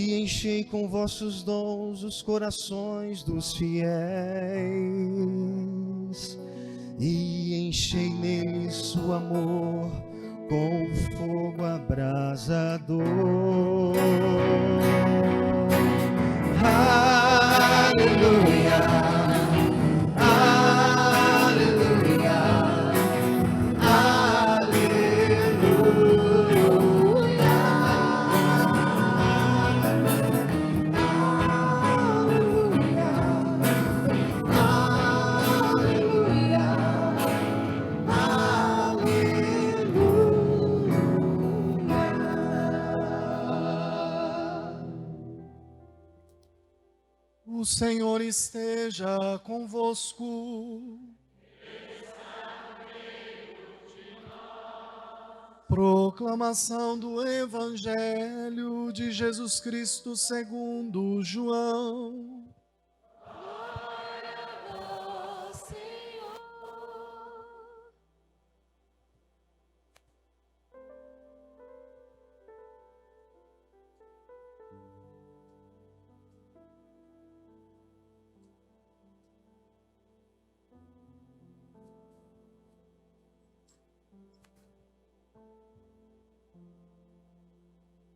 e enchei com vossos dons os corações dos fiéis, e enchei neles o amor com fogo abrasador. Aleluia, aleluia, O Senhor esteja convosco. Proclamação do Evangelho de Jesus Cristo segundo João. Glória a vós, Senhor.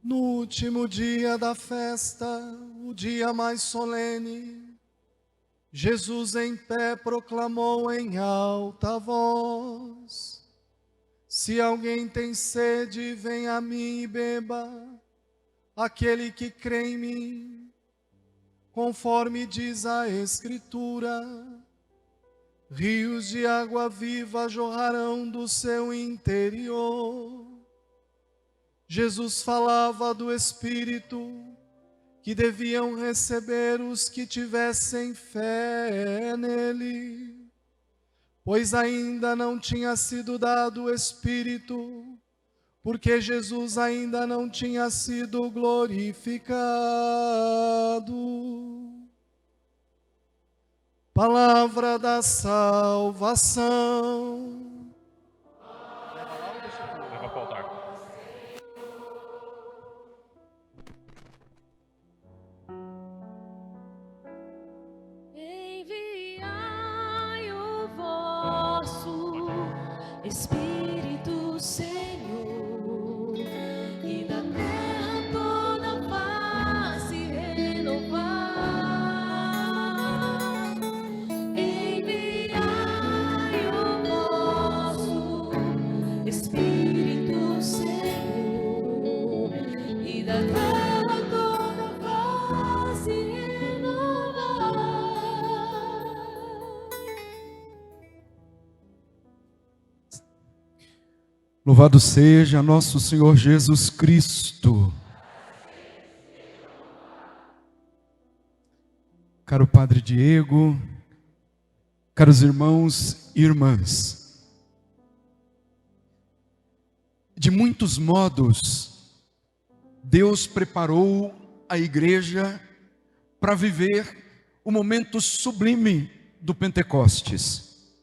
No último dia da festa, o dia mais solene, Jesus em pé proclamou em alta voz: se alguém tem sede, venha a mim e beba. Aquele que crê em mim, conforme diz a Escritura, rios de água viva jorrarão do seu interior. Jesus falava do Espírito que deviam receber os que tivessem fé nele, pois ainda não tinha sido dado o Espírito, porque Jesus ainda não tinha sido glorificado. Palavra da salvação. Leva para o altar. Enviai o vosso Espírito, Senhor, e da terra toda face renovar. Enviai o vosso Espírito, Senhor, e da terra toda face renovar. Louvado seja nosso Senhor Jesus Cristo. Caro Padre Diego, caros irmãos e irmãs, de muitos modos, Deus preparou a igreja para viver o momento sublime do Pentecostes.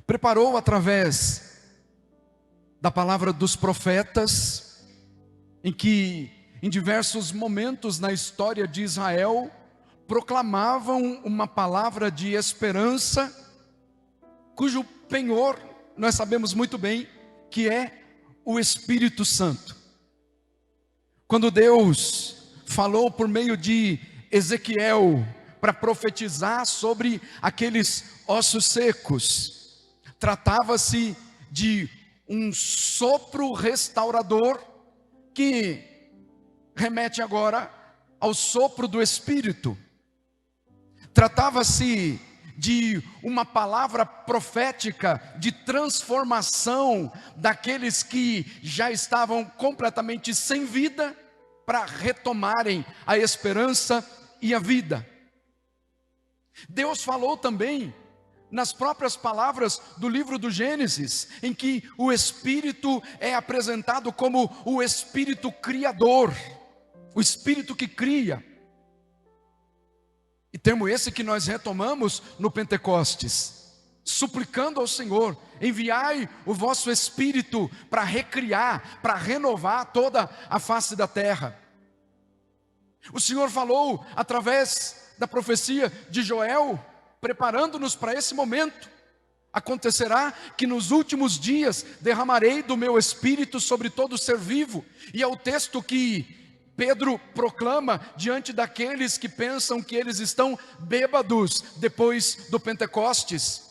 Preparou através da palavra dos profetas, em que em diversos momentos na história de Israel proclamavam uma palavra de esperança, cujo penhor nós sabemos muito bem que é o Espírito Santo. Quando Deus falou por meio de Ezequiel para profetizar sobre aqueles ossos secos, tratava-se de um sopro restaurador que remete agora ao sopro do Espírito. Tratava-se de uma palavra profética de transformação daqueles que já estavam completamente sem vida para retomarem a esperança e a vida. Deus falou também nas próprias palavras do livro do Gênesis, em que o Espírito é apresentado como o Espírito criador, o Espírito que cria. E termo esse que nós retomamos no Pentecostes, suplicando ao Senhor: enviai o vosso Espírito para recriar, para renovar toda a face da terra. O Senhor falou através da profecia de Joel, preparando-nos para esse momento. Acontecerá que nos últimos dias derramarei do meu espírito sobre todo ser vivo. E é o texto que Pedro proclama diante daqueles que pensam que eles estão bêbados depois do Pentecostes.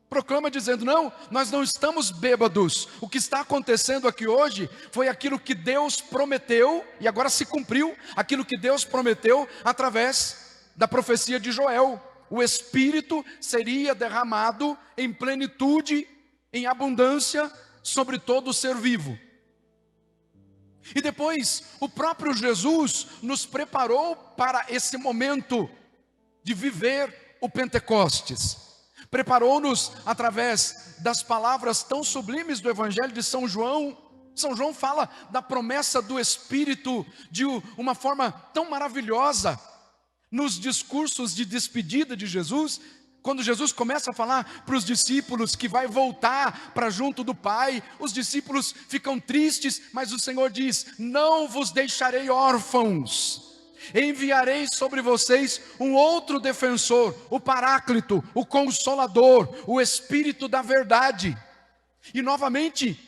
Proclama dizendo: não, nós não estamos bêbados. O que está acontecendo aqui hoje foi aquilo que Deus prometeu, e agora se cumpriu, aquilo que Deus prometeu através da profecia de Joel. O Espírito seria derramado em plenitude, em abundância, sobre todo o ser vivo. E depois, o próprio Jesus nos preparou para esse momento de viver o Pentecostes. Preparou-nos através das palavras tão sublimes do Evangelho de São João. São João fala da promessa do Espírito de uma forma tão maravilhosa. Nos discursos de despedida de Jesus, quando Jesus começa a falar para os discípulos que vai voltar para junto do Pai, os discípulos ficam tristes, mas o Senhor diz: não vos deixarei órfãos, enviarei sobre vocês um outro defensor, o Paráclito, o Consolador, o Espírito da verdade. E novamente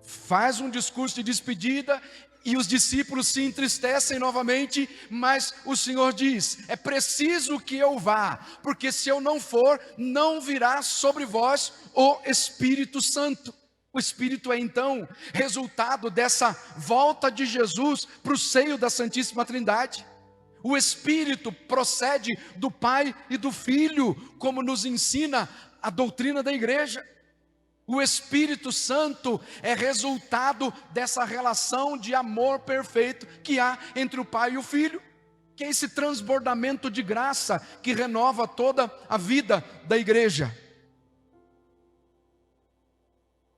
faz um discurso de despedida, e os discípulos se entristecem novamente, mas o Senhor diz: é preciso que eu vá, porque se eu não for, não virá sobre vós o Espírito Santo. O Espírito é então resultado dessa volta de Jesus para o seio da Santíssima Trindade. O Espírito procede do Pai e do Filho, como nos ensina a doutrina da igreja. O Espírito Santo é resultado dessa relação de amor perfeito que há entre o Pai e o Filho, que é esse transbordamento de graça que renova toda a vida da igreja.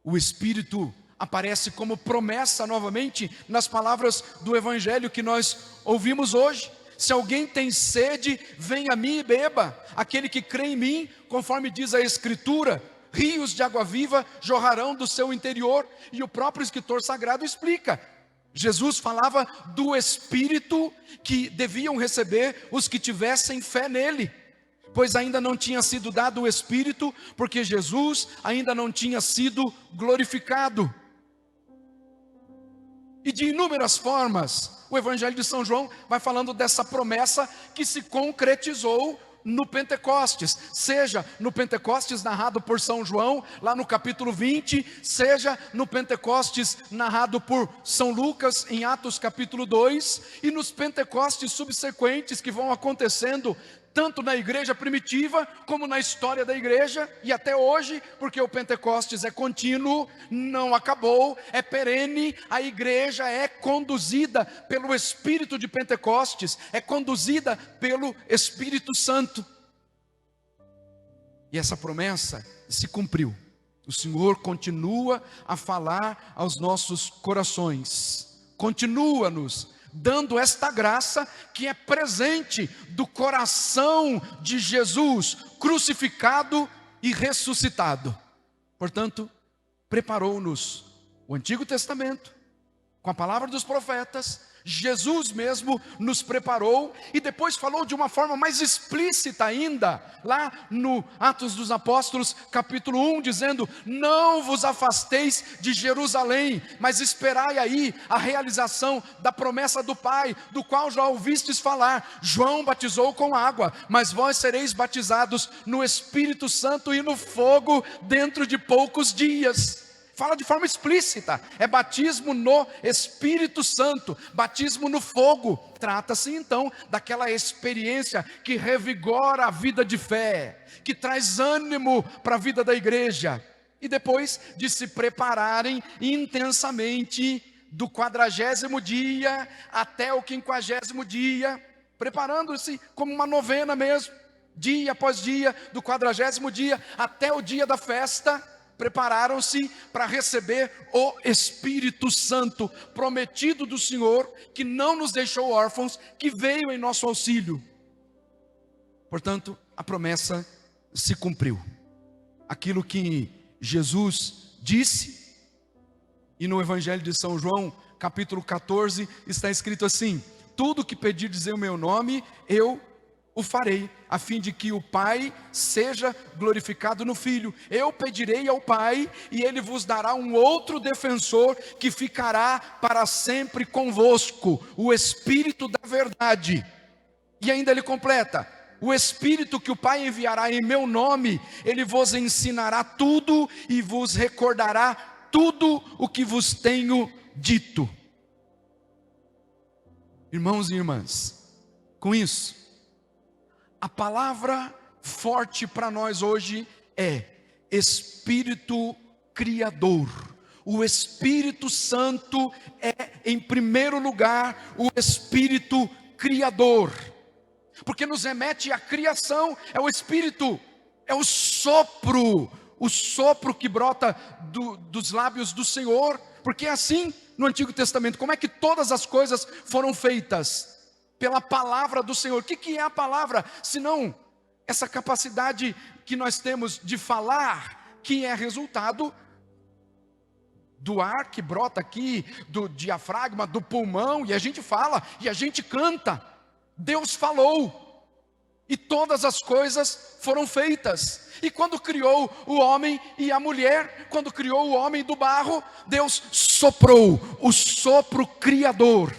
O Espírito aparece como promessa novamente nas palavras do Evangelho que nós ouvimos hoje. Se alguém tem sede, venha a mim e beba. Aquele que crê em mim, conforme diz a Escritura, rios de água viva jorrarão do seu interior. E o próprio escritor sagrado explica. Jesus falava do Espírito que deviam receber os que tivessem fé nele, pois ainda não tinha sido dado o Espírito, porque Jesus ainda não tinha sido glorificado. E de inúmeras formas, o Evangelho de São João vai falando dessa promessa que se concretizou no Pentecostes, seja no Pentecostes narrado por São João, lá no capítulo 20, seja no Pentecostes narrado por São Lucas, em Atos capítulo 2, e nos Pentecostes subsequentes que vão acontecendo, tanto na igreja primitiva, como na história da igreja, e até hoje, porque o Pentecostes é contínuo, não acabou, é perene, a igreja é conduzida pelo Espírito de Pentecostes, é conduzida pelo Espírito Santo. E essa promessa se cumpriu. O Senhor continua a falar aos nossos corações, continua-nos dando esta graça que é presente do coração de Jesus, crucificado e ressuscitado. Portanto, preparou-nos o Antigo Testamento, com a palavra dos profetas. Jesus mesmo nos preparou e depois falou de uma forma mais explícita ainda, lá no Atos dos Apóstolos, capítulo 1, dizendo: não vos afasteis de Jerusalém, mas esperai aí a realização da promessa do Pai, do qual já ouvistes falar. João batizou com água, mas vós sereis batizados no Espírito Santo e no fogo dentro de poucos dias. Fala de forma explícita, é batismo no Espírito Santo, batismo no fogo. Trata-se então daquela experiência que revigora a vida de fé, que traz ânimo para a vida da igreja. E depois de se prepararem intensamente do 40º dia até o 50º dia, preparando-se como uma novena mesmo, dia após dia, do 40º dia até o dia da festa, prepararam-se para receber o Espírito Santo, prometido do Senhor, que não nos deixou órfãos, que veio em nosso auxílio. Portanto, a promessa se cumpriu. Aquilo que Jesus disse, e no Evangelho de São João, capítulo 14, está escrito assim: tudo que pedirdes em meu nome, eu o farei, a fim de que o Pai seja glorificado no Filho. Eu pedirei ao Pai, e Ele vos dará um outro defensor, que ficará para sempre convosco, o Espírito da verdade. E ainda ele completa: o Espírito que o Pai enviará em meu nome, Ele vos ensinará tudo, e vos recordará tudo o que vos tenho dito. Irmãos e irmãs, com isso, a palavra forte para nós hoje é Espírito Criador. O Espírito Santo é, em primeiro lugar, o Espírito Criador, porque nos remete à criação. É o Espírito, é o sopro que brota dos lábios do Senhor, porque é assim no Antigo Testamento. Como é que todas as coisas foram feitas? Pela palavra do Senhor. O que é a palavra? Senão essa capacidade que nós temos de falar, que é resultado do ar que brota aqui, do diafragma, do pulmão, e a gente fala, e a gente canta. Deus falou, e todas as coisas foram feitas. E quando criou o homem e a mulher, quando criou o homem do barro, Deus soprou, o sopro criador,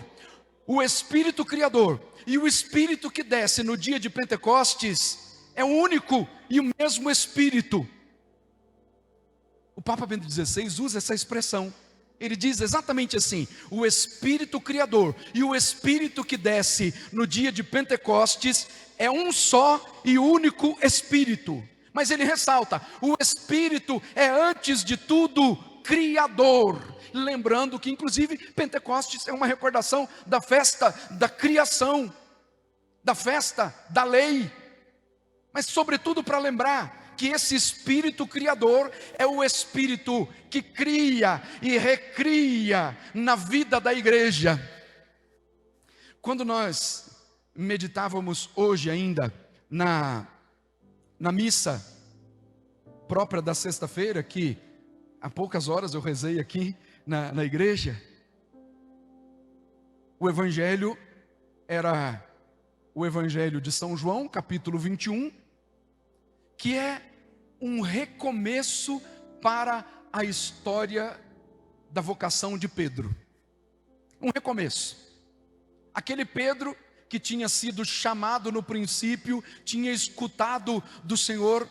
o Espírito Criador. E o Espírito que desce no dia de Pentecostes é o único e o mesmo Espírito. O Papa Bento XVI usa essa expressão. Ele diz exatamente assim: o Espírito Criador e o Espírito que desce no dia de Pentecostes é um só e único Espírito. Mas ele ressalta: o Espírito é antes de tudo Criador. Lembrando que inclusive Pentecostes é uma recordação da festa da criação, da festa da lei, mas sobretudo para lembrar que esse Espírito Criador é o Espírito que cria e recria na vida da igreja. Quando nós meditávamos hoje ainda na missa própria da sexta-feira, que há poucas horas eu rezei aqui na igreja, o evangelho era o evangelho de São João, capítulo 21, que é um recomeço para a história da vocação de Pedro. Um recomeço. Aquele Pedro que tinha sido chamado no princípio, tinha escutado do Senhor: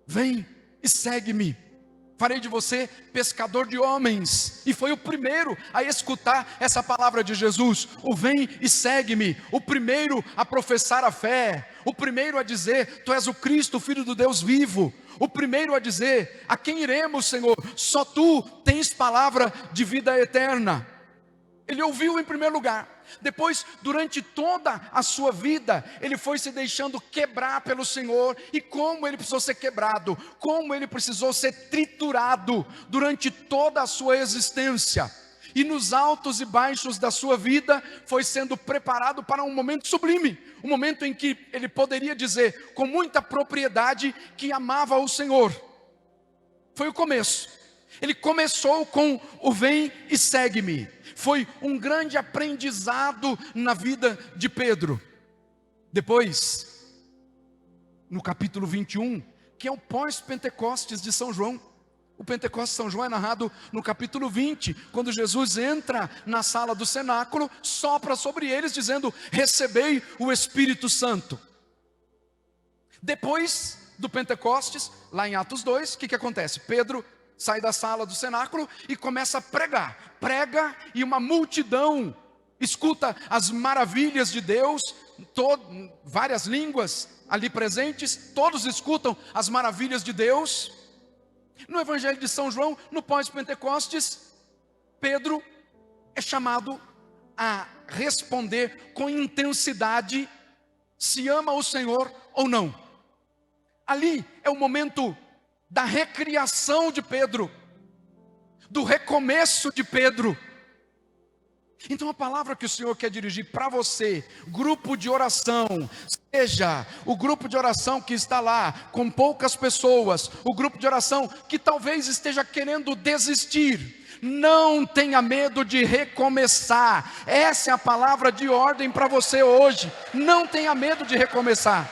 vem e segue-me, farei de você pescador de homens. E foi o primeiro a escutar essa palavra de Jesus, o vem e segue-me, o primeiro a professar a fé, o primeiro a dizer: tu és o Cristo, o Filho do Deus vivo, o primeiro a dizer: a quem iremos, Senhor? Só tu tens palavra de vida eterna. Ele ouviu em primeiro lugar. Depois, durante toda a sua vida, ele foi se deixando quebrar pelo Senhor. E como ele precisou ser quebrado, como ele precisou ser triturado durante toda a sua existência. E nos altos e baixos da sua vida, foi sendo preparado para um momento sublime. Um momento em que ele poderia dizer com muita propriedade que amava o Senhor. Foi o começo. Ele começou com o vem e segue-me. Foi um grande aprendizado na vida de Pedro. Depois, no capítulo 21, que é o pós-Pentecostes de São João. O Pentecostes de São João é narrado no capítulo 20, quando Jesus entra na sala do cenáculo, sopra sobre eles dizendo: recebei o Espírito Santo. Depois do Pentecostes, lá em Atos 2, o que acontece? Pedro sai da sala do cenáculo e começa a pregar. Prega e uma multidão escuta as maravilhas de Deus, várias línguas ali presentes, todos escutam as maravilhas de Deus. No Evangelho de São João, no pós-Pentecostes, Pedro é chamado a responder com intensidade se ama o Senhor ou não. Ali é o momento da recriação de Pedro, do recomeço de Pedro. Então a palavra que o Senhor quer dirigir para você, grupo de oração, seja o grupo de oração que está lá com poucas pessoas, o grupo de oração que talvez esteja querendo desistir, não tenha medo de recomeçar. Essa é a palavra de ordem para você hoje. Não tenha medo de recomeçar.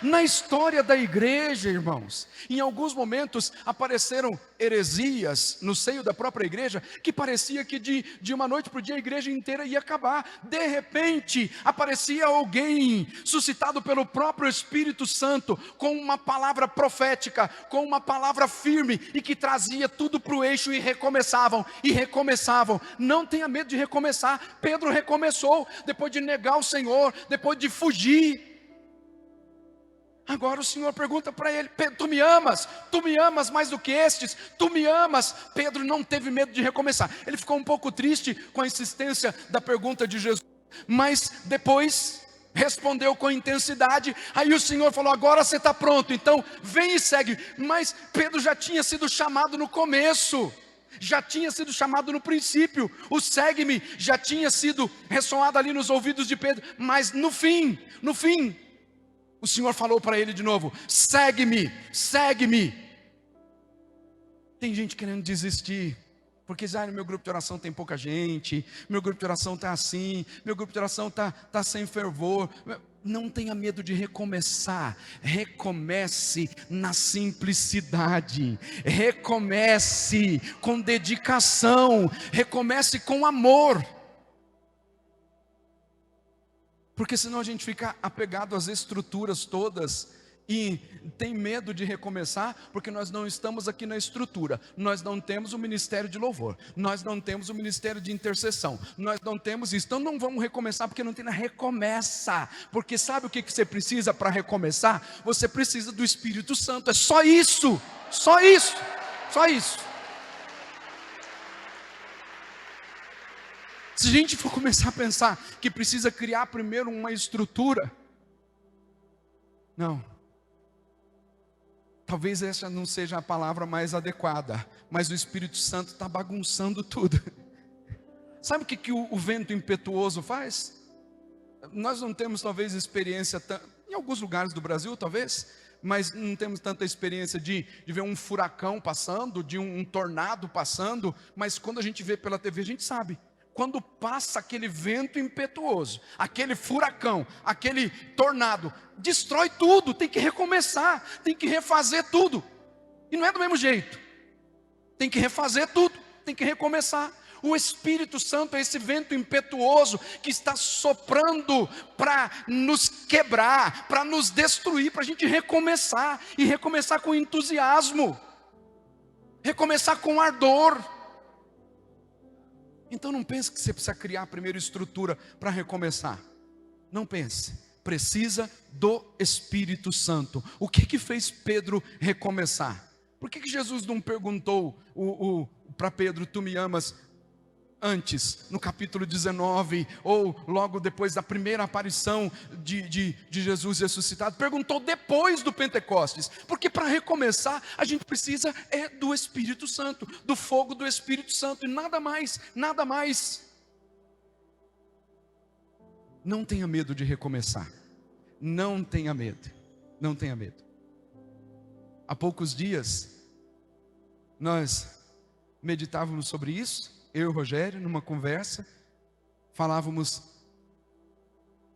Na história da igreja, irmãos, em alguns momentos apareceram heresias no seio da própria igreja, que parecia que de uma noite para o dia a igreja inteira ia acabar. De repente, aparecia alguém suscitado pelo próprio Espírito Santo, com uma palavra profética, com uma palavra firme, e que trazia tudo para o eixo, e recomeçavam, e recomeçavam. Não tenha medo de recomeçar. Pedro recomeçou, depois de negar o Senhor, depois de fugir. Agora o Senhor pergunta para ele: Pedro, tu me amas? Tu me amas mais do que estes? Tu me amas? Pedro não teve medo de recomeçar. Ele ficou um pouco triste com a insistência da pergunta de Jesus, mas depois respondeu com intensidade. Aí o Senhor falou: agora você está pronto, então vem e segue. Mas Pedro já tinha sido chamado no começo, já tinha sido chamado no princípio. O segue-me já tinha sido ressoado ali nos ouvidos de Pedro. Mas no fim, o Senhor falou para ele de novo: segue-me, segue-me. Tem gente querendo desistir, porque no meu grupo de oração tem pouca gente, meu grupo de oração está assim, meu grupo de oração está sem fervor. Não tenha medo de recomeçar. Recomece na simplicidade, recomece com dedicação, recomece com amor. Porque senão a gente fica apegado às estruturas todas e tem medo de recomeçar, porque nós não estamos aqui na estrutura. Nós não temos o ministério de louvor, nós não temos o ministério de intercessão, nós não temos isso. Então não vamos recomeçar, porque não tem nada. Recomeça, porque sabe o que você precisa para recomeçar? Você precisa do Espírito Santo. É só isso, só isso, só isso. Se a gente for começar a pensar que precisa criar primeiro uma estrutura, não. Talvez essa não seja a palavra mais adequada, mas o Espírito Santo está bagunçando tudo. Sabe o que o vento impetuoso faz? Nós não temos talvez experiência, em alguns lugares do Brasil talvez, mas não temos tanta experiência de ver um furacão passando, de um tornado passando, mas quando a gente vê pela TV a gente sabe. Quando passa aquele vento impetuoso, aquele furacão, aquele tornado, destrói tudo, tem que recomeçar, tem que refazer tudo. E não é do mesmo jeito. Tem que refazer tudo, tem que recomeçar. O Espírito Santo é esse vento impetuoso que está soprando para nos quebrar, para nos destruir, para a gente recomeçar, e recomeçar com entusiasmo, recomeçar com ardor. Então não pense que você precisa criar primeiro estrutura para recomeçar. Não pense. Precisa do Espírito Santo. O que fez Pedro recomeçar? Por que Jesus não perguntou para Pedro: tu me amas? Antes, no capítulo 19, ou logo depois da primeira aparição de Jesus ressuscitado, perguntou depois do Pentecostes, porque para recomeçar, a gente precisa do Espírito Santo, do fogo do Espírito Santo, e nada mais, nada mais. Não tenha medo de recomeçar, não tenha medo, não tenha medo. Há poucos dias, nós meditávamos sobre isso, eu e o Rogério, numa conversa, falávamos,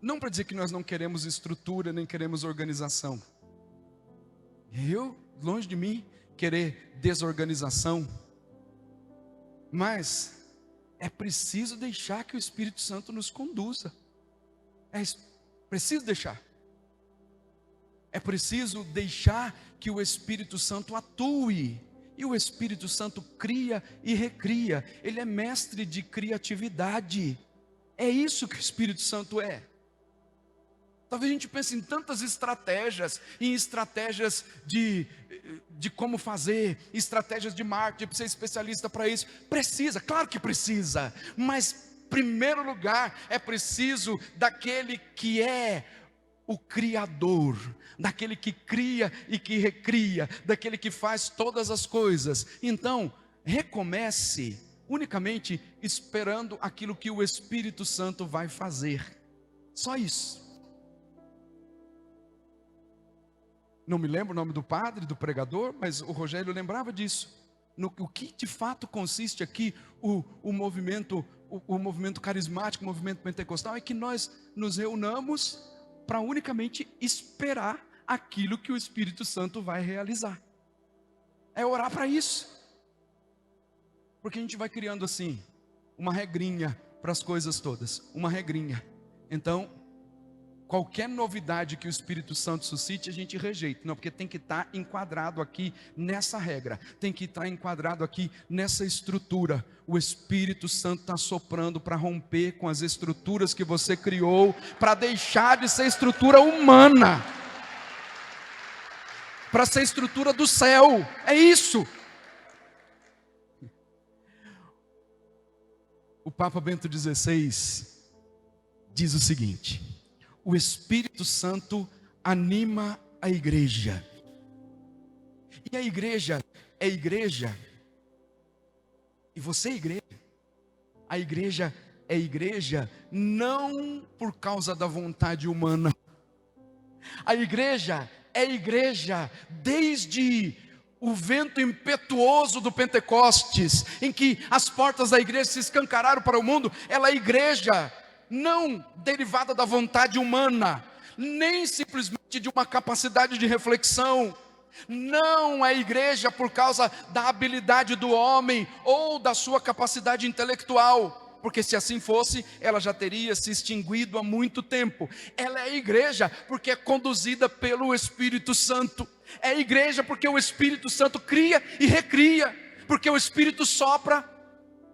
não para dizer que nós não queremos estrutura, nem queremos organização. Eu, longe de mim, querer desorganização. Mas é preciso deixar que o Espírito Santo nos conduza. É preciso deixar. É preciso deixar que o Espírito Santo atue. E o Espírito Santo cria e recria. Ele é mestre de criatividade. É isso que o Espírito Santo é. Talvez a gente pense em tantas estratégias, em estratégias de como fazer, estratégias de marketing, ser especialista para isso. Precisa, claro que precisa. Mas, em primeiro lugar, é preciso daquele que é o Criador, daquele que cria e que recria, daquele que faz todas as coisas. Então, recomece unicamente esperando aquilo que o Espírito Santo vai fazer. Só isso. Não me lembro o nome do padre, do pregador, mas o Rogério lembrava disso. O que de fato consiste aqui o movimento carismático, o movimento pentecostal, é que nós nos reunamos para unicamente esperar aquilo que o Espírito Santo vai realizar. É orar para isso. Porque a gente vai criando assim, uma regrinha para as coisas todas, uma regrinha. Então, qualquer novidade que o Espírito Santo suscite, a gente rejeita. Não, porque tem que estar enquadrado aqui nessa regra. Tem que estar enquadrado aqui nessa estrutura. O Espírito Santo está soprando para romper com as estruturas que você criou, para deixar de ser estrutura humana, para ser estrutura do céu. É isso. O Papa Bento XVI diz o seguinte: o Espírito Santo anima a igreja. E a igreja é igreja. E você é igreja. A igreja é igreja não por causa da vontade humana. A igreja é igreja desde o vento impetuoso do Pentecostes, em que as portas da igreja se escancararam para o mundo. Ela é igreja não derivada da vontade humana, nem simplesmente de uma capacidade de reflexão. Não é igreja por causa da habilidade do homem ou da sua capacidade intelectual, porque se assim fosse, ela já teria se extinguido há muito tempo. Ela é igreja porque é conduzida pelo Espírito Santo. É igreja porque o Espírito Santo cria e recria, porque o Espírito sopra.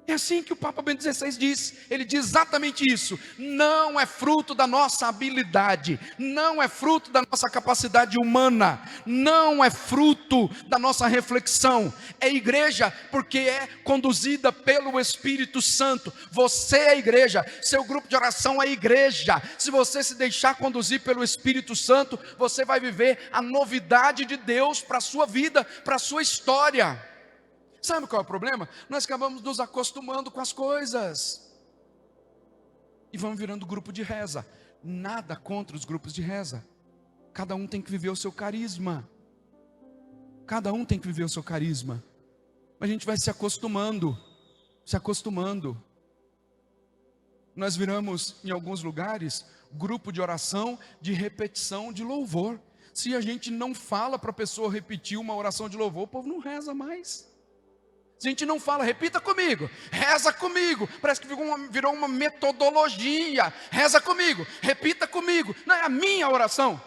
É assim que o Papa Bento XVI diz. Ele diz exatamente isso. Não é fruto da nossa habilidade, não é fruto da nossa capacidade humana, não é fruto da nossa reflexão. É igreja porque é conduzida pelo Espírito Santo. Você é igreja, seu grupo de oração é igreja. Se você se deixar conduzir pelo Espírito Santo, você vai viver a novidade de Deus para a sua vida, para a sua história. Sabe qual é o problema? Nós acabamos nos acostumando com as coisas e vamos virando grupo de reza. Nada contra os grupos de reza. Cada um tem que viver o seu carisma. Cada um tem que viver o seu carisma. Mas a gente vai se acostumando. Nós viramos, em alguns lugares, grupo de oração de repetição de louvor. Se a gente não fala para a pessoa repetir uma oração de louvor, o povo não reza mais. Se a gente não fala, repita comigo, reza comigo, parece que virou uma metodologia. Reza comigo, repita comigo. Não é a minha oração,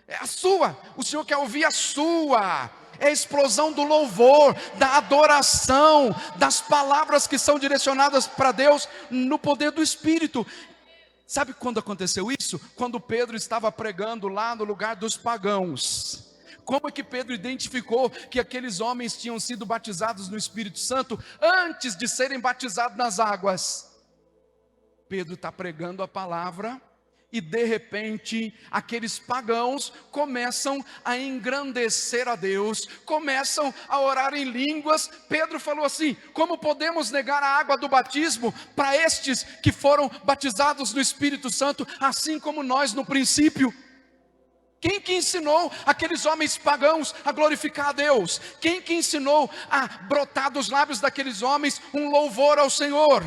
é a sua. O Senhor quer ouvir a sua. É a explosão do louvor, da adoração, das palavras que são direcionadas para Deus no poder do Espírito. Sabe quando aconteceu isso? Quando Pedro estava pregando lá no lugar dos pagãos. Como é que Pedro identificou que aqueles homens tinham sido batizados no Espírito Santo antes de serem batizados nas águas? Pedro está pregando a palavra e de repente aqueles pagãos começam a engrandecer a Deus, começam a orar em línguas. Pedro falou assim: como podemos negar a água do batismo para estes que foram batizados no Espírito Santo, assim como nós no princípio? Quem que ensinou aqueles homens pagãos a glorificar a Deus? Quem que ensinou a brotar dos lábios daqueles homens um louvor ao Senhor?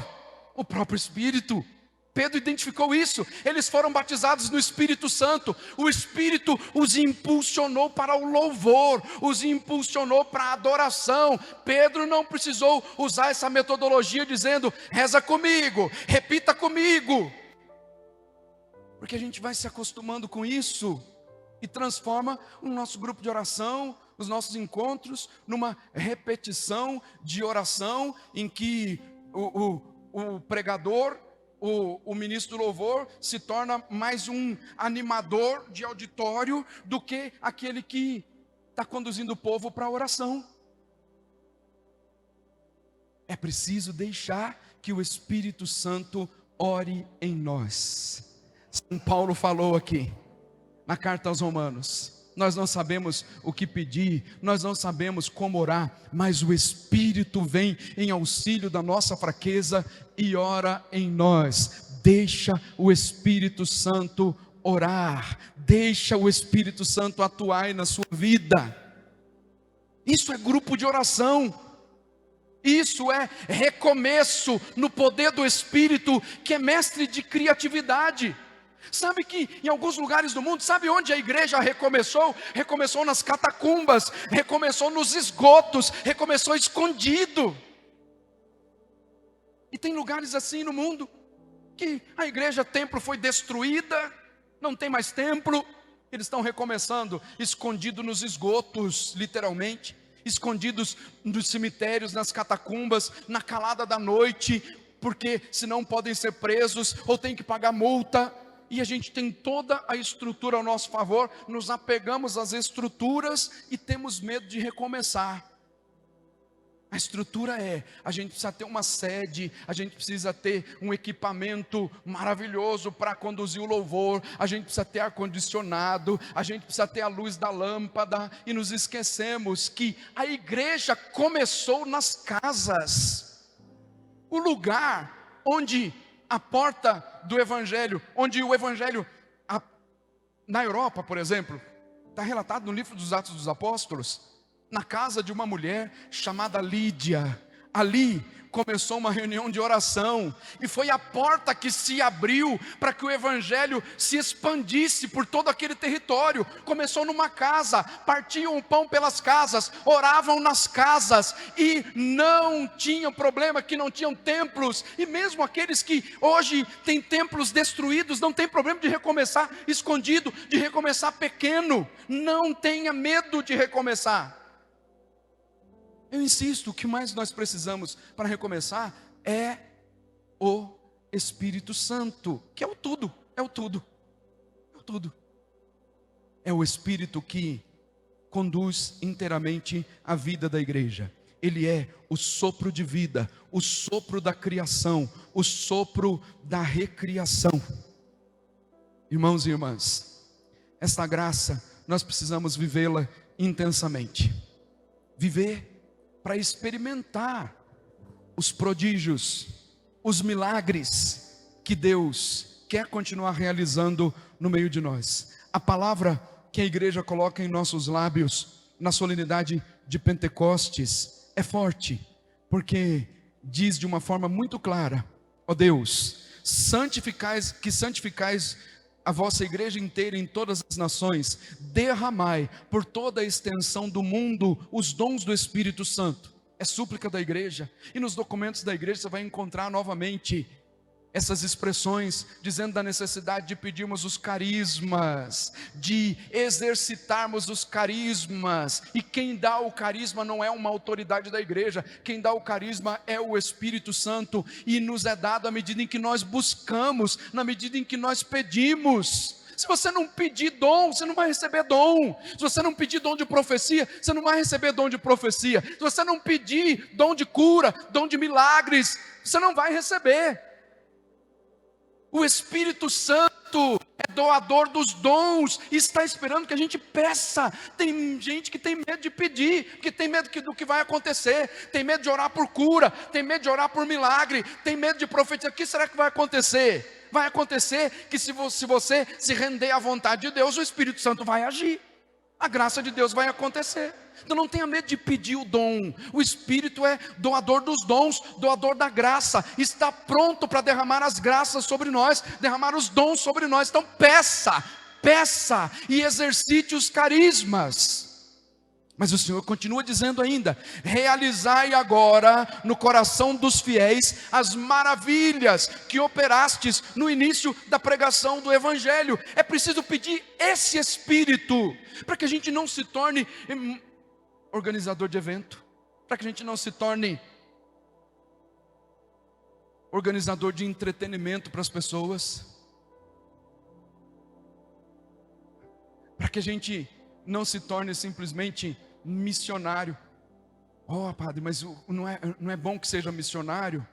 O próprio Espírito. Pedro identificou isso. Eles foram batizados no Espírito Santo. O Espírito os impulsionou para o louvor, os impulsionou para a adoração. Pedro não precisou usar essa metodologia dizendo: reza comigo, repita comigo. Porque a gente vai se acostumando com isso e transforma o nosso grupo de oração, os nossos encontros, numa repetição de oração em que o pregador, o ministro do louvor se torna mais um animador de auditório do que aquele que está conduzindo o povo para a oração. É preciso deixar que o Espírito Santo ore em nós. São Paulo falou aqui na carta aos Romanos: nós não sabemos o que pedir, nós não sabemos como orar, mas o Espírito vem em auxílio da nossa fraqueza e ora em nós. Deixa o Espírito Santo orar, deixa o Espírito Santo atuar aí na sua vida. Isso é grupo de oração. Isso é recomeço no poder do Espírito, que é mestre de criatividade. Sabe que em alguns lugares do mundo, sabe onde a igreja recomeçou? Recomeçou nas catacumbas, recomeçou nos esgotos, recomeçou escondido. E tem lugares assim no mundo, que a igreja, templo foi destruída, não tem mais templo, eles estão recomeçando, escondido nos esgotos, literalmente, escondidos nos cemitérios, nas catacumbas, na calada da noite, porque senão podem ser presos, ou tem que pagar multa, e a gente tem toda a estrutura ao nosso favor, nos apegamos às estruturas, e temos medo de recomeçar. A estrutura a gente precisa ter uma sede, a gente precisa ter um equipamento maravilhoso para conduzir o louvor, a gente precisa ter ar-condicionado, a gente precisa ter a luz da lâmpada, e nos esquecemos que a igreja começou nas casas, o lugar onde a porta do evangelho, onde o evangelho, na Europa, por exemplo, está relatado no livro dos Atos dos Apóstolos, na casa de uma mulher chamada Lídia. Ali começou uma reunião de oração, e foi a porta que se abriu para que o evangelho se expandisse por todo aquele território. Começou numa casa, partiam o pão pelas casas, oravam nas casas, e não tinham problema que não tinham templos, e mesmo aqueles que hoje têm templos destruídos, não tem problema de recomeçar escondido, de recomeçar pequeno. Não tenha medo de recomeçar. Eu insisto, o que mais nós precisamos para recomeçar é o Espírito Santo, que é o tudo, é o tudo, é o tudo. É o Espírito que conduz inteiramente a vida da igreja. Ele é o sopro de vida, o sopro da criação, o sopro da recriação. Irmãos e irmãs, esta graça nós precisamos vivê-la intensamente. Viver para experimentar os prodígios, os milagres que Deus quer continuar realizando no meio de nós. A palavra que a igreja coloca em nossos lábios na solenidade de Pentecostes é forte, porque diz de uma forma muito clara: ó Deus, santificais a vossa igreja inteira em todas as nações, derramai por toda a extensão do mundo os dons do Espírito Santo. É súplica da igreja, e nos documentos da igreja você vai encontrar novamente essas expressões, dizendo da necessidade de pedirmos os carismas, de exercitarmos os carismas, e quem dá o carisma não é uma autoridade da igreja, quem dá o carisma é o Espírito Santo, e nos é dado à medida em que nós buscamos, na medida em que nós pedimos. Se você não pedir dom, você não vai receber dom. Se você não pedir dom de profecia, você não vai receber dom de profecia. Se você não pedir dom de cura, dom de milagres, você não vai receber. O Espírito Santo é doador dos dons e está esperando que a gente peça. Tem gente que tem medo de pedir, porque tem medo do que vai acontecer, tem medo de orar por cura, tem medo de orar por milagre, tem medo de profetizar. O que será que vai acontecer? Vai acontecer que se você se render à vontade de Deus, o Espírito Santo vai agir, a graça de Deus vai acontecer. Então não tenha medo de pedir o dom. O Espírito é doador dos dons, doador da graça, está pronto para derramar as graças sobre nós, derramar os dons sobre nós. Então peça e exercite os carismas. Mas o Senhor continua dizendo ainda: realizai agora no coração dos fiéis as maravilhas que operastes no início da pregação do Evangelho. É preciso pedir esse Espírito, para que a gente não se torne organizador de evento, para que a gente não se torne organizador de entretenimento para as pessoas, para que a gente não se torne simplesmente missionário. Oh, padre, mas não é bom que seja missionário?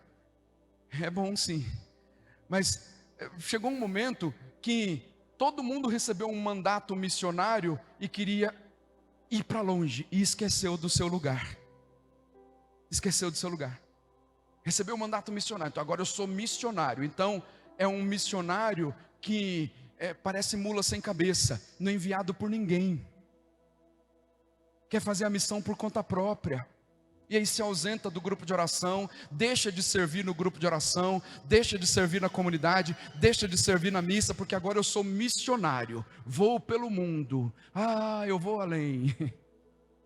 É bom sim, mas chegou um momento que todo mundo recebeu um mandato missionário e queria ir para longe, e esqueceu do seu lugar. Recebeu o mandato missionário, então agora eu sou missionário. Então é um missionário que parece mula sem cabeça, não é enviado por ninguém, quer fazer a missão por conta própria, e aí se ausenta do grupo de oração, deixa de servir no grupo de oração, deixa de servir na comunidade, deixa de servir na missa, porque agora eu sou missionário, vou pelo mundo, eu vou além,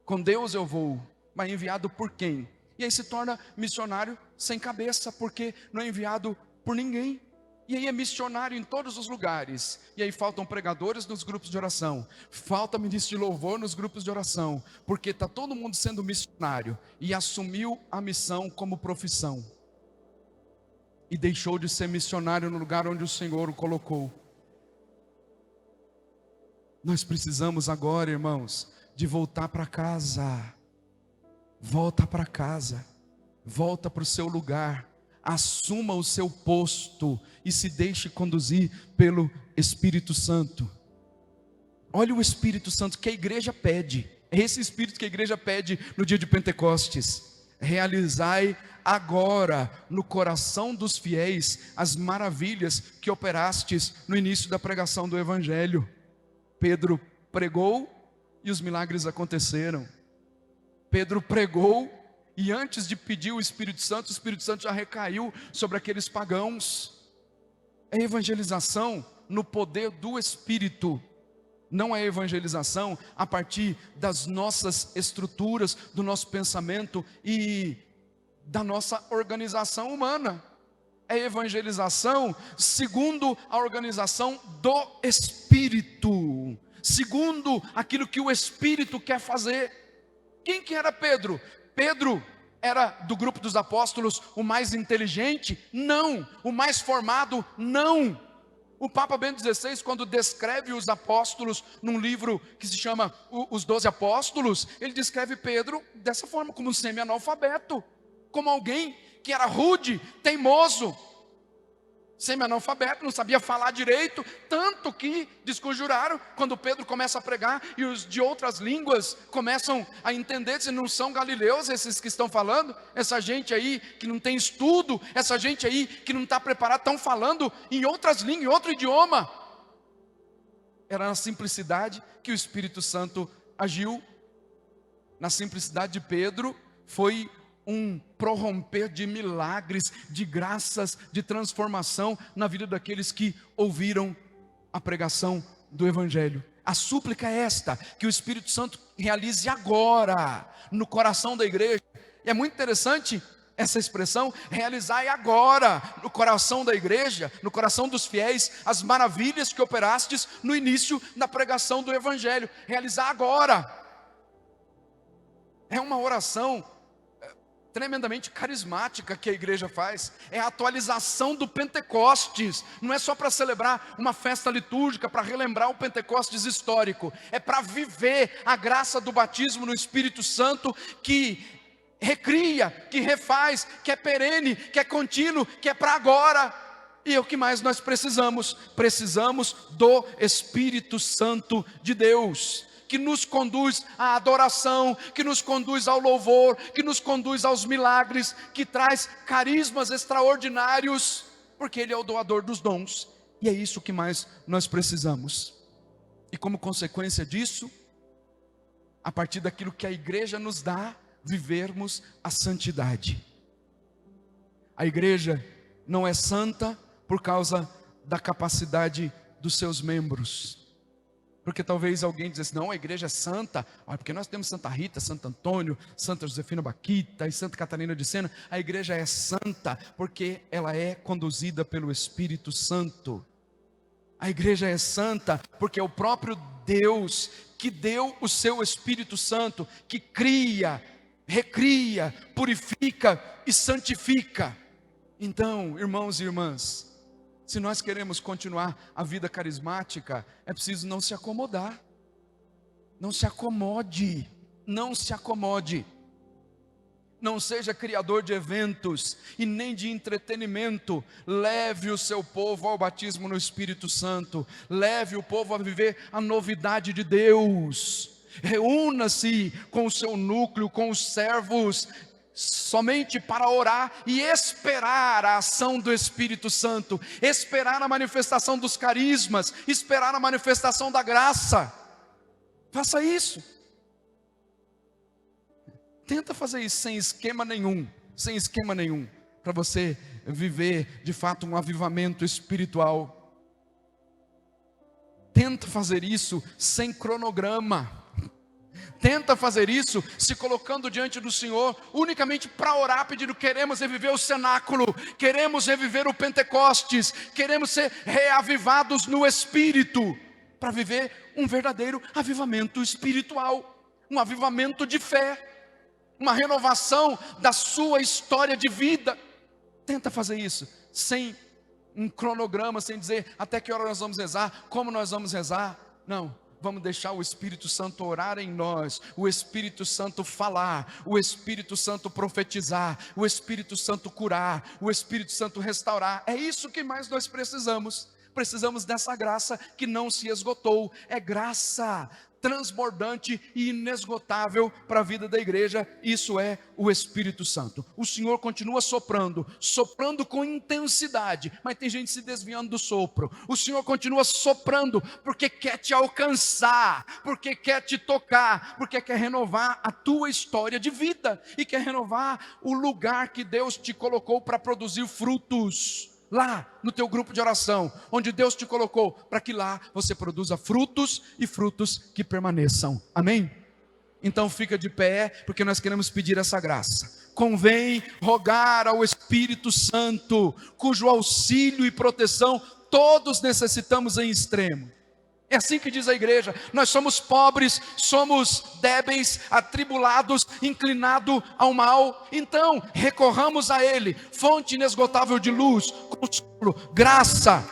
com Deus eu vou, mas enviado por quem? E aí se torna missionário sem cabeça, porque não é enviado por ninguém. E aí é missionário em todos os lugares. E aí faltam pregadores nos grupos de oração, falta ministro de louvor nos grupos de oração, porque está todo mundo sendo missionário e assumiu a missão como profissão, e deixou de ser missionário no lugar onde o Senhor o colocou. Nós precisamos agora, irmãos, de voltar para casa. Volta para casa, volta para o seu lugar, assuma o seu posto e se deixe conduzir pelo Espírito Santo. Olha o Espírito Santo que a igreja pede, é esse Espírito que a igreja pede no dia de Pentecostes. Realizai agora no coração dos fiéis as maravilhas que operastes no início da pregação do Evangelho. Pedro pregou e os milagres aconteceram. Pedro pregou e antes de pedir o Espírito Santo já recaiu sobre aqueles pagãos. É evangelização no poder do Espírito, não é evangelização a partir das nossas estruturas, do nosso pensamento e da nossa organização humana. É evangelização segundo a organização do Espírito, segundo aquilo que o Espírito quer fazer. Quem que era Pedro? Pedro era do grupo dos apóstolos o mais inteligente? Não. O mais formado? Não. O Papa Bento XVI, quando descreve os apóstolos num livro que se chama Os 12 Apóstolos, ele descreve Pedro dessa forma, como um semi-analfabeto, como alguém que era rude, teimoso, semi-analfabeto, não sabia falar direito, tanto que desconjuraram quando Pedro começa a pregar e os de outras línguas começam a entender, se não são galileus esses que estão falando, essa gente aí que não tem estudo, essa gente aí que não está preparada, estão falando em outras línguas, em outro idioma. Era na simplicidade que o Espírito Santo agiu. Na simplicidade de Pedro foi um prorromper de milagres, de graças, de transformação na vida daqueles que ouviram a pregação do Evangelho. A súplica é esta, que o Espírito Santo realize agora, no coração da igreja. E é muito interessante essa expressão, realizai agora, no coração da igreja, no coração dos fiéis, as maravilhas que operastes no início da pregação do Evangelho. Realizar agora. É uma oração tremendamente carismática que a igreja faz, é a atualização do Pentecostes, não é só para celebrar uma festa litúrgica, para relembrar o Pentecostes histórico, é para viver a graça do batismo no Espírito Santo, que recria, que refaz, que é perene, que é contínuo, que é para agora. E é o que mais nós precisamos? Precisamos do Espírito Santo de Deus, que nos conduz à adoração, que nos conduz ao louvor, que nos conduz aos milagres, que traz carismas extraordinários, porque Ele é o doador dos dons, e é isso que mais nós precisamos. E como consequência disso, a partir daquilo que a igreja nos dá, vivermos a santidade. A igreja não é santa por causa da capacidade dos seus membros, porque talvez alguém dissesse, não, a igreja é santa, porque nós temos Santa Rita, Santo Antônio, Santa Josefina Baquita e Santa Catarina de Sena. A igreja é santa porque ela é conduzida pelo Espírito Santo. A igreja é santa porque é o próprio Deus que deu o seu Espírito Santo, que cria, recria, purifica e santifica. Então, irmãos e irmãs, se nós queremos continuar a vida carismática, é preciso não se acomodar. Não se acomode, não se acomode. Não seja criador de eventos e nem de entretenimento. Leve o seu povo ao batismo no Espírito Santo. Leve o povo a viver a novidade de Deus. Reúna-se com o seu núcleo, com os servos. somente para orar e esperar a ação do Espírito Santo, esperar a manifestação dos carismas, esperar a manifestação da graça. Faça isso. Tenta fazer isso sem esquema nenhum, para você viver de fato um avivamento espiritual. Tenta fazer isso sem cronograma. Tenta fazer isso se colocando diante do Senhor unicamente para orar, pedindo: queremos reviver o cenáculo, queremos reviver o Pentecostes, queremos ser reavivados no Espírito, para viver um verdadeiro avivamento espiritual, um avivamento de fé, uma renovação da sua história de vida. Tenta fazer isso sem um cronograma, sem dizer até que hora nós vamos rezar, como nós vamos rezar. Não. Vamos deixar o Espírito Santo orar em nós, o Espírito Santo falar, o Espírito Santo profetizar, o Espírito Santo curar, o Espírito Santo restaurar. É isso que mais nós precisamos. Precisamos dessa graça que não se esgotou. É graça transbordante e inesgotável para a vida da igreja. Isso é o Espírito Santo. O Senhor continua soprando com intensidade, mas tem gente se desviando do sopro. O Senhor continua soprando porque quer te alcançar, porque quer te tocar, porque quer renovar a tua história de vida e quer renovar o lugar que Deus te colocou para produzir frutos. Lá no teu grupo de oração, onde Deus te colocou, para que lá você produza frutos e frutos que permaneçam. Amém? Então fica de pé, porque nós queremos pedir essa graça. Convém rogar ao Espírito Santo, cujo auxílio e proteção todos necessitamos em extremo. É assim que diz a igreja: nós somos pobres, somos débeis, atribulados, inclinados ao mal. Então recorramos a Ele, fonte inesgotável de luz, consolo, graça.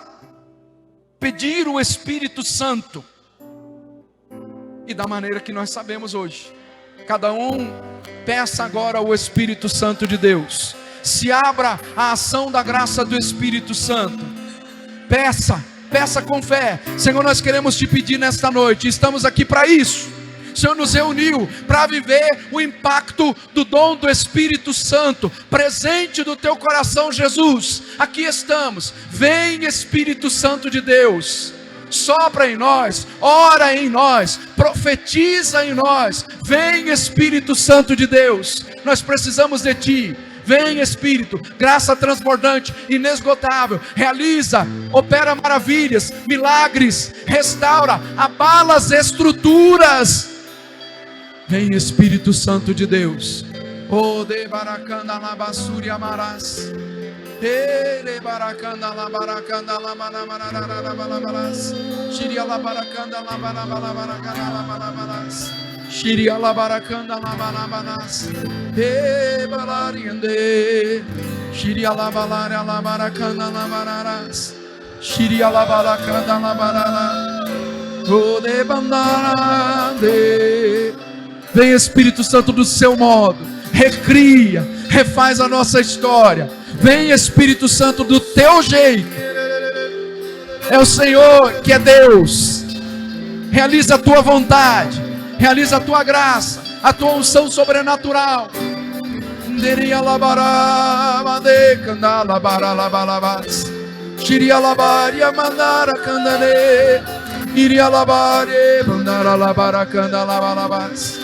Pedir o Espírito Santo. E da maneira que nós sabemos hoje, cada um peça agora ao Espírito Santo de Deus. Se abra a ação da graça do Espírito Santo. Peça com fé. Senhor, nós queremos te pedir nesta noite, estamos aqui para isso. O Senhor nos reuniu para viver o impacto do dom do Espírito Santo, presente do teu coração, Jesus. Aqui estamos. Vem, Espírito Santo de Deus, sopra em nós, ora em nós, profetiza em nós. Vem, Espírito Santo de Deus, nós precisamos de ti. Vem, Espírito, graça transbordante, inesgotável, realiza, opera maravilhas, milagres, restaura, abala as estruturas. Vem, Espírito Santo de Deus. O de baracanda la basuri amarás. Ele baracanda la baracanda la balabalas. Shiria la baracanda la balabaracanda la balabalas. Shiria la baracanda la balabalas. E balariande. Shiria la balaria la baracanda la balaras. Shiria la baracanda la balala. O de bandarande. Vem, Espírito Santo, do seu modo, recria, refaz a nossa história. Vem, Espírito Santo, do teu jeito. É o Senhor que é Deus. Realiza a tua vontade, realiza a tua graça, a tua unção sobrenatural. Shiria labaria mandara candale, iria labare mandara labara candala balabas.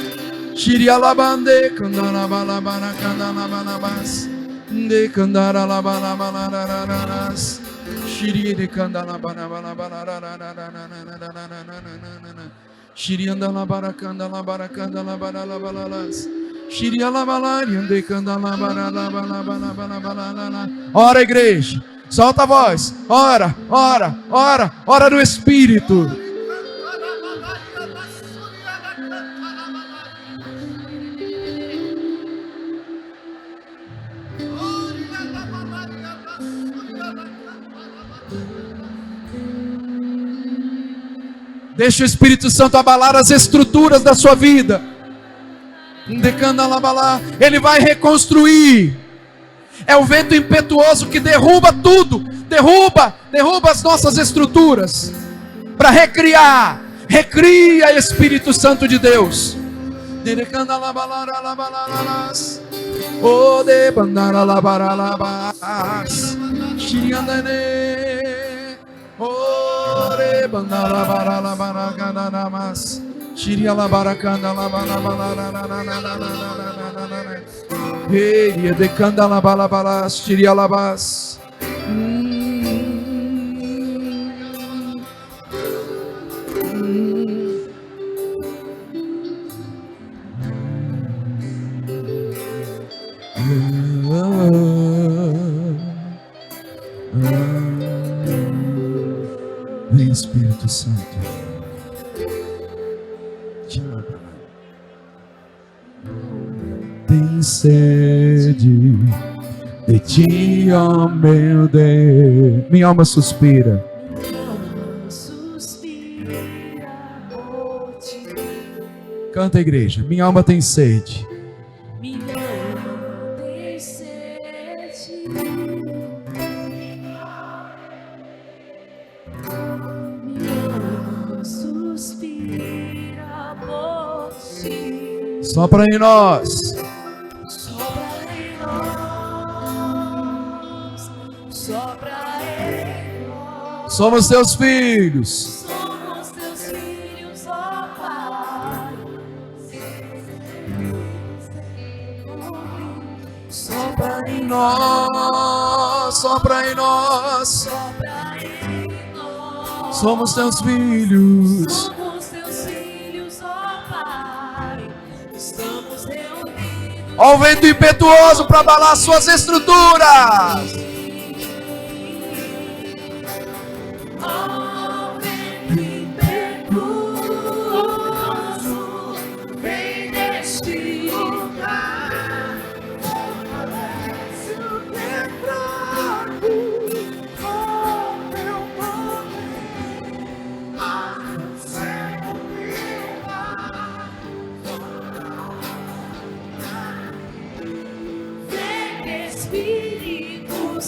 Shiria labande candala balabara candala balabas. De candara labara balararas. Shiria de candala balabara balararas. Shiria andala baracanda la baracanda la balabalalas. Shiria labalaria de candala balabalabalabalabalabala. Ora, igreja. Solta a voz, ora, ora, ora, ora no Espírito. Deixa o Espírito Santo abalar as estruturas da sua vida. Ele vai reconstruir. É o vento impetuoso que derruba tudo, derruba as nossas estruturas, para recriar. Recria, Espírito Santo de Deus. de candalabalabalabas. O de bandarabalabas. Shiriandane. O de bandarabalabalabalabas. Shirialabaracandalabalabalabalabas. Hey, de candalabalabas. Shirialabas. Vem, Espírito Santo. Tem sede de ti, ó meu Deus. Minha alma suspira. Suspira por ti. Canta, igreja. Minha alma tem sede. Minha alma tem sede. Minha alma suspira por ti. Sopra em nós. Sopra em nós. Sopra em nós. Somos teus filhos. Somos teus filhos, ó Pai. Sopra em Nós, sopra em nós. Sopra em nós. Somos teus filhos. Somos teus filhos, ó Pai. Estamos reunidos. Ó o vento impetuoso para abalar suas estruturas. Ó vento impetuoso, vem neste lugar. Fortalece o quebrado com teu poder. Faz o céu brilhar. Vem, Espírito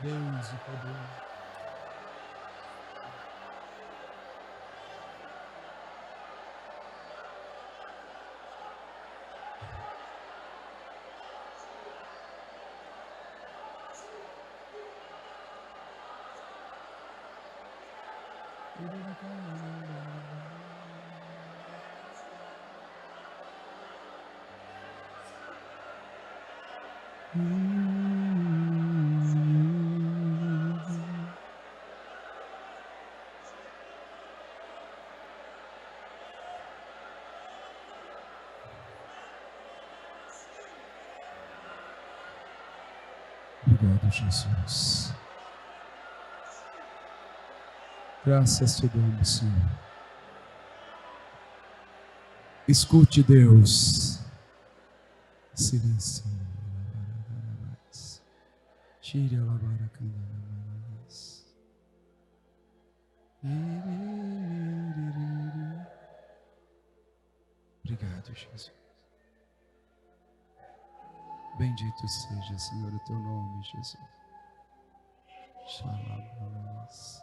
Deus e poder. Obrigado, Jesus. Graças te damos, Senhor. Escute, Deus. Silêncio. Tire a labaracandaras. Obrigado, Jesus. Bendito seja, Senhor, o teu nome, Jesus. Shalabas.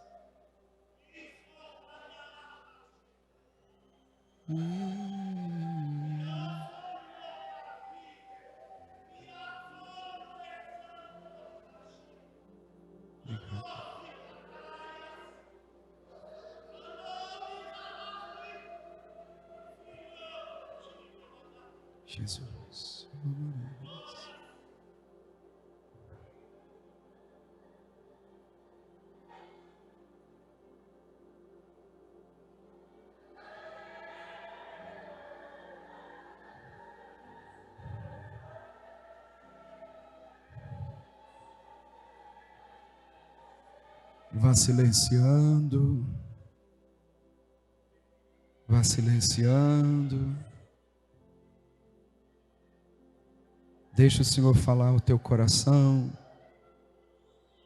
Jesus. Vá silenciando. Vá silenciando. Deixa o Senhor falar ao teu coração.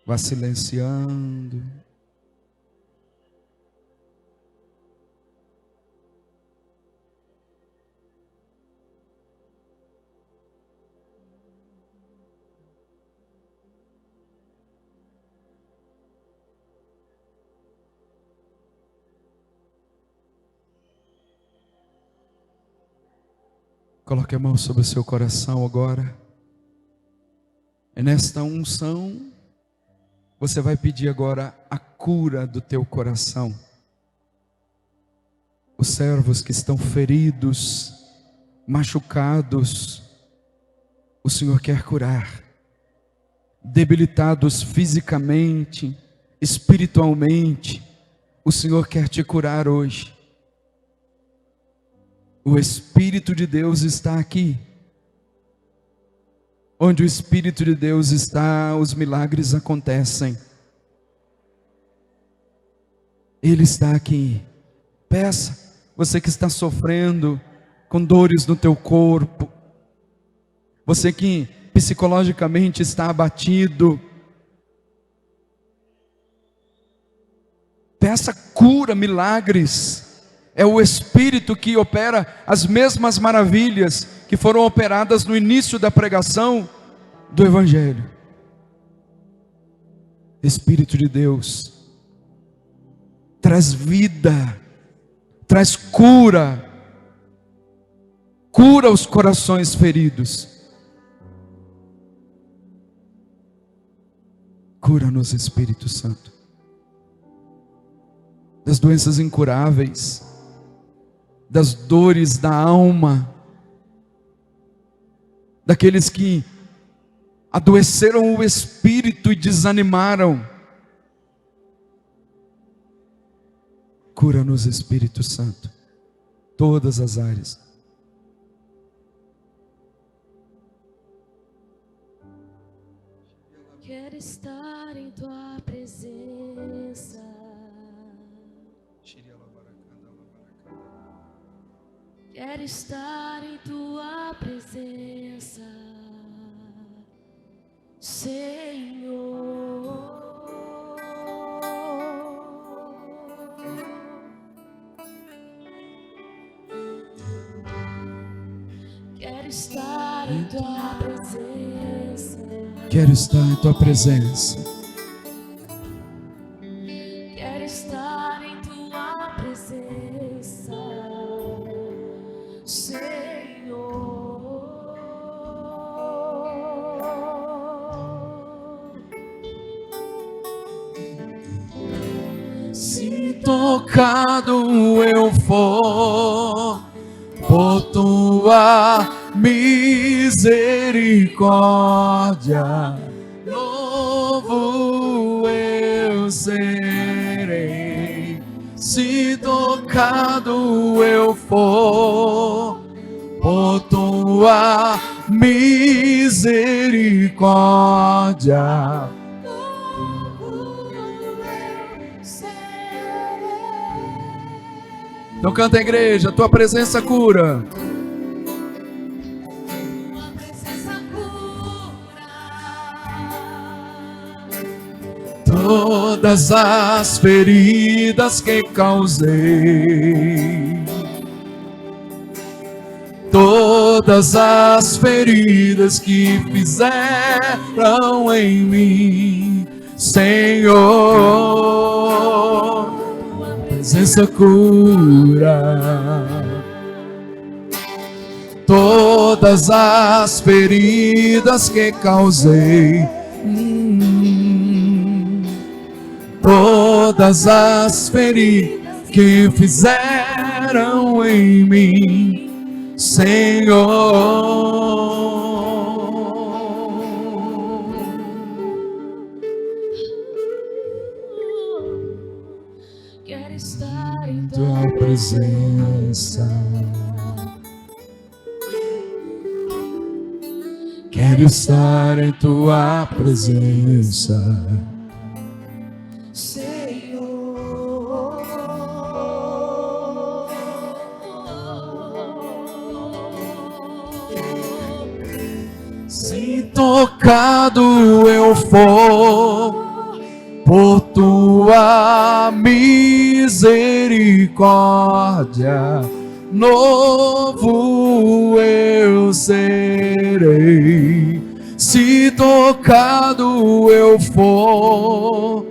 Vá silenciando. Coloque a mão sobre o seu coração agora. E nesta unção, você vai pedir agora a cura do teu coração. Os servos que estão feridos, machucados, o Senhor quer curar. Debilitados fisicamente, espiritualmente, o Senhor quer te curar hoje. O Espírito de Deus está aqui. Onde o Espírito de Deus está, os milagres acontecem. Ele está aqui. Peça, você que está sofrendo com dores no teu corpo, você que psicologicamente está abatido, peça cura, milagres. É o Espírito que opera as mesmas maravilhas que foram operadas no início da pregação do Evangelho. Espírito de Deus, traz vida, traz cura, cura os corações feridos. Cura-nos, Espírito Santo, das doenças incuráveis, das dores da alma, daqueles que adoeceram o espírito e desanimaram. Cura-nos, Espírito Santo, todas as áreas. Quero estar em tua presença. Quero estar em tua presença, Senhor. Quero estar em tua presença. Quero estar em tua presença. Quero estar em tua presença, Senhor. Se tocado eu for por tua misericórdia, novo eu serei. Se tocado eu for por tua misericórdia, então canta a igreja, tua presença cura. Tua presença cura Todas as feridas que causei, todas as feridas que fizeram em mim, Senhor, presença cura. Todas as feridas que causei, todas as feridas que fizeram em mim, Senhor. Quero estar em Tua presença, quero estar em tua presença, Senhor. se tocado eu for por tua misericórdia, novo eu serei. Se tocado eu for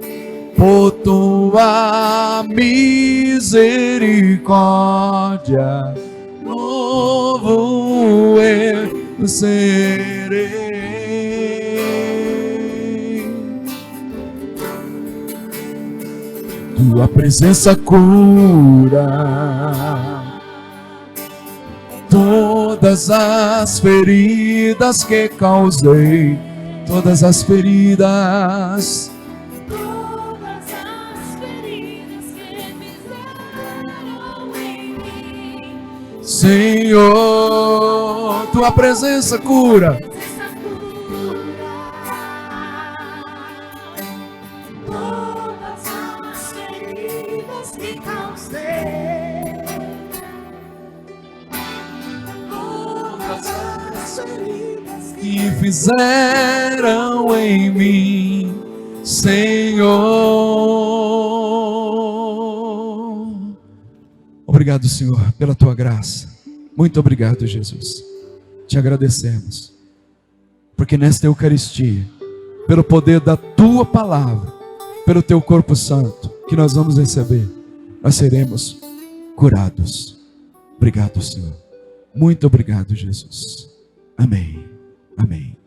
por tua misericórdia, novo eu serei. Tua presença cura todas as feridas que causei, todas as feridas, Todas as feridas que fizeram em mim, Senhor, tua presença cura. presença cura todas as feridas que causei, todas as feridas Que fizeram em mim, Senhor. Obrigado, Senhor, pela tua graça. Muito obrigado, Jesus. Te agradecemos, porque nesta Eucaristia, pelo poder da tua palavra, pelo teu corpo santo que nós vamos receber, nós seremos curados. Obrigado, Senhor. Muito obrigado, Jesus. Amém. Amém.